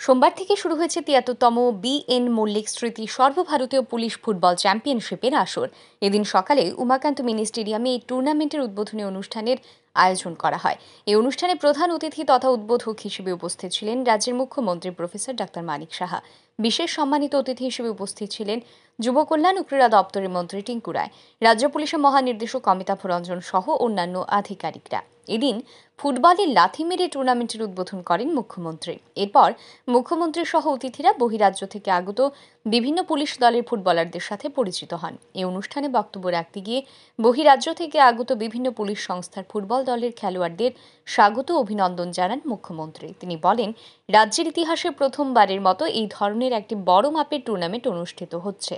সোমবার থেকে শুরু হয়েছে ৭৩তম বি.এন. মল্লিক স্মৃতি সর্বভারতীয় পুলিশ ফুটবল চ্যাম্পিয়নশিপের আসর। এদিন সকালে উমাকান্ত মিনি স্টেডিয়ামে এই টুর্নামেন্টের উদ্বোধনী অনুষ্ঠানের আয়োজন করা হয়। এই অনুষ্ঠানে প্রধান অতিথি তথা উদ্বোধক হিসেবে উপস্থিত ছিলেন রাজ্যের মুখ্যমন্ত্রী প্রফেসর ডাক্তার মানিক সাহা। বিশেষ সম্মানিত অতিথি হিসেবে উপস্থিত ছিলেন যুব কল্যাণ ও ক্রীড়া দপ্তরের মন্ত্রী টিঙ্কু রায়, রাজ্য পুলিশের মহানির্দেশক অমিতাভ রঞ্জন সহ অন্যান্য আধিকারিকরা। এদিন ফুটবলে লাথি মেরে টুর্নামেন্টের উদ্বোধন করেন মুখ্যমন্ত্রী। এরপর মুখ্যমন্ত্রী সহ অতিথিরা বহিরাজ্য থেকে আগত বিভিন্ন পুলিশ দলের ফুটবলারদের সাথে পরিচিত হন। এই অনুষ্ঠানে বক্তব্য রাখতে গিয়ে বহিরাজ্য থেকে আগত বিভিন্ন পুলিশ সংস্থার ফুটবল দলের খেলোয়াড়দের স্বাগত ও অভিনন্দন জানান মুখ্যমন্ত্রী। তিনি বলেন, রাজ্যের ইতিহাসে প্রথমবারের মতো এই ধরনের একটি বড় মাপের টুর্নামেন্ট অনুষ্ঠিত হচ্ছে।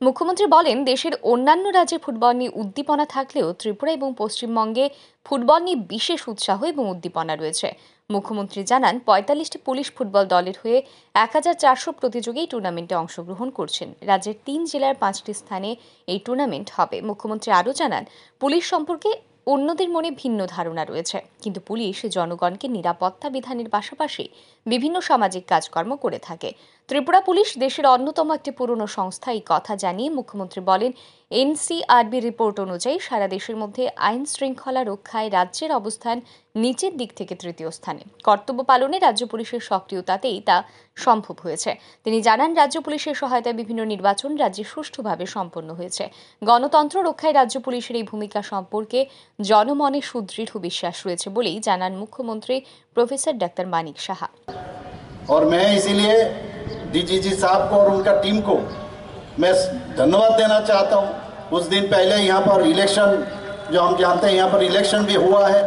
মুখ্যমন্ত্রী বলেন, দেশের অন্যান্য রাজ্যে ফুটবল নিয়ে উদ্দীপনা থাকলেও ত্রিপুরা এবং পশ্চিমবঙ্গে ফুটবল নিয়ে বিশেষ উৎসাহ এবং উদ্দীপনা রয়েছে। মুখ্যমন্ত্রী জানান, ৪৫টি পুলিশ ফুটবল দলের হয়ে ১,৪০০ প্রতিযোগী এই টুর্নামেন্টে অংশগ্রহণ করছেন। রাজ্যের ৩ জেলার ৫টি স্থানে এই টুর্নামেন্ট হবে। মুখ্যমন্ত্রী আরও জানান, পুলিশ সম্পর্কে অন্যদের মনে ভিন্ন ধারণা রয়েছে, কিন্তু পুলিশ জনগণকে নিরাপত্তা বিধানের পাশাপাশি বিভিন্ন সামাজিক কাজকর্ম করে থাকে। ত্রিপুরা পুলিশ দেশের অন্যতম একটি পুরনো সংস্থা। এই কথা জানিয়ে মুখ্যমন্ত্রী বলেন, এনসিআরবি রিপোর্ট অনুযায়ী সারা দেশের মধ্যে আইন শৃঙ্খলা রক্ষায় রাজ্যের অবস্থান নিচের দিক থেকে তৃতীয় স্থানে। কর্তব্য পালনে রাজ্য পুলিশের সক্রিয়তাতেই তা সম্ভব হয়েছে। তিনি জানান, রাজ্য পুলিশের সহায়তায় বিভিন্ন নির্বাচন রাজ্যে সুষ্ঠুভাবে সম্পন্ন হয়েছে। গণতন্ত্র রক্ষায় রাজ্য পুলিশের এই ভূমিকা সম্পর্কে জনমনে সুদৃঢ় বিশ্বাস রয়েছে বলেই জানান মুখ্যমন্ত্রী প্রফেসর ডাক্তার মানিক সাহা। और मैं इसीलिए डीजीजी साहब को और उनका टीम को मैं धन्यवाद देना चाहता हूं। कुछ दिन पहले यहाँ पर इलेक्शन, जो हम जानते हैं यहाँ पर इलेक्शन भी हुआ है।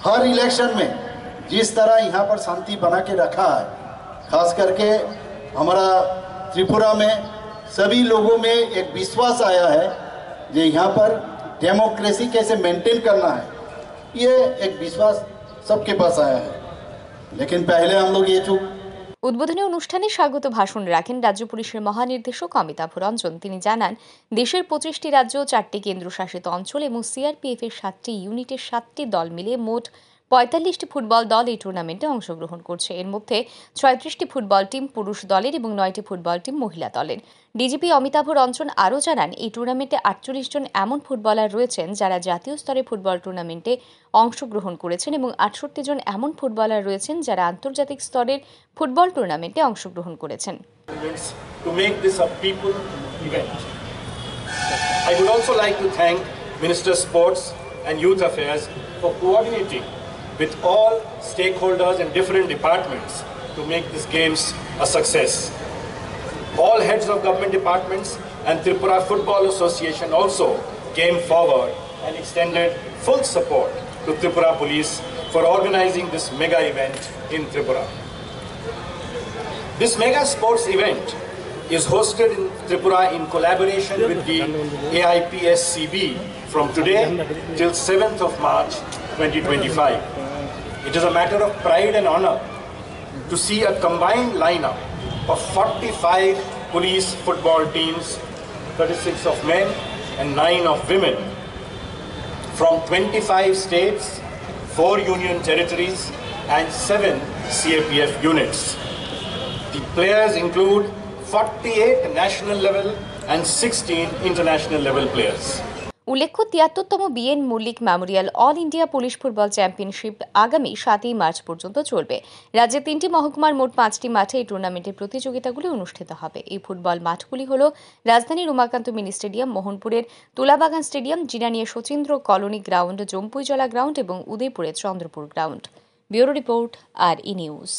हर इलेक्शन में जिस तरह यहाँ पर शांति बना के रखा है, खास करके हमारा त्रिपुरा में सभी लोगों में एक विश्वास आया है जो यहाँ पर डेमोक्रेसी कैसे मेंटेन करना है, ये एक विश्वास सबके पास आया है। लेकिन पहले हम लोग ये चूक। উদ্বোধনী অনুষ্ঠানে স্বাগত ভাষণ রাখেন রাজ্য পুলিশের মহানির্দেশক অমিতাভ রঞ্জন। তিনি জানান, দেশের ২৫টি রাজ্য, ৪টি কেন্দ্রশাসিত অঞ্চল এবং সিআরপিএফ এর 7টি ইউনিটের 7টি দল মিলিয়ে মোট ৪৫টি ফুটবল দল এই টুর্নামেন্টে অংশগ্রহণ করছে। এর মধ্যে ৩৬টি ফুটবল টিম পুরুষ দলের এবং 9টি ফুটবল টিম মহিলা দলের। ডিজিপি অমিতাভ রঞ্জন আরও জানান, এই টুর্নামেন্টে ৪৮ জন এমন ফুটবলার রয়েছেন যারা জাতীয় স্তরে ফুটবল টুর্নামেন্টে অংশগ্রহণ করেছেন এবং ৬৮ জন এমন ফুটবলার রয়েছেন যারা আন্তর্জাতিক স্তরের ফুটবল টুর্নামেন্টে অংশগ্রহণ করেছেন। To make this a people event. I would also like to thank Minister Sports and Youth Affairs for coordinating with all stakeholders and different departments to make these games a success. All heads of government departments and Tripura Football Association also came forward and extended full support to Tripura Police for organizing this mega event in Tripura. This mega sports event is hosted in Tripura in collaboration with the AIPSCB from today till 7th of March 2025. It is a matter of pride and honor to see a combined lineup of 45 police football teams, 36 of men and 9 of women, from 25 states, 4 union territories and 7 CAPF units. The players include 48 national level and 16 international level players. উল্লেখ্য, ৭৩তম B N. Mallick memorial all India police football championship আগামী ৭ই March পর্যন্ত চলবে। রাজ্যের 3টি মহকুমার মোট 5টি মাঠে এই টুর্নামেন্টের প্রতিযোগিতাগুলি অনুষ্ঠিত হবে। এই ফুটবল মাঠগুলি হল রাজধানীর উমাকান্ত মিনি স্টেডিয়াম, মোহনপুরের Tulabagan stadium, Jirania Sachindra colony ground, Jampuijala ground এবং উদয়পুরের চন্দ্রপুর গ্রাউন্ড। ব্যুরো রিপোর্ট, আর ই নিউজ।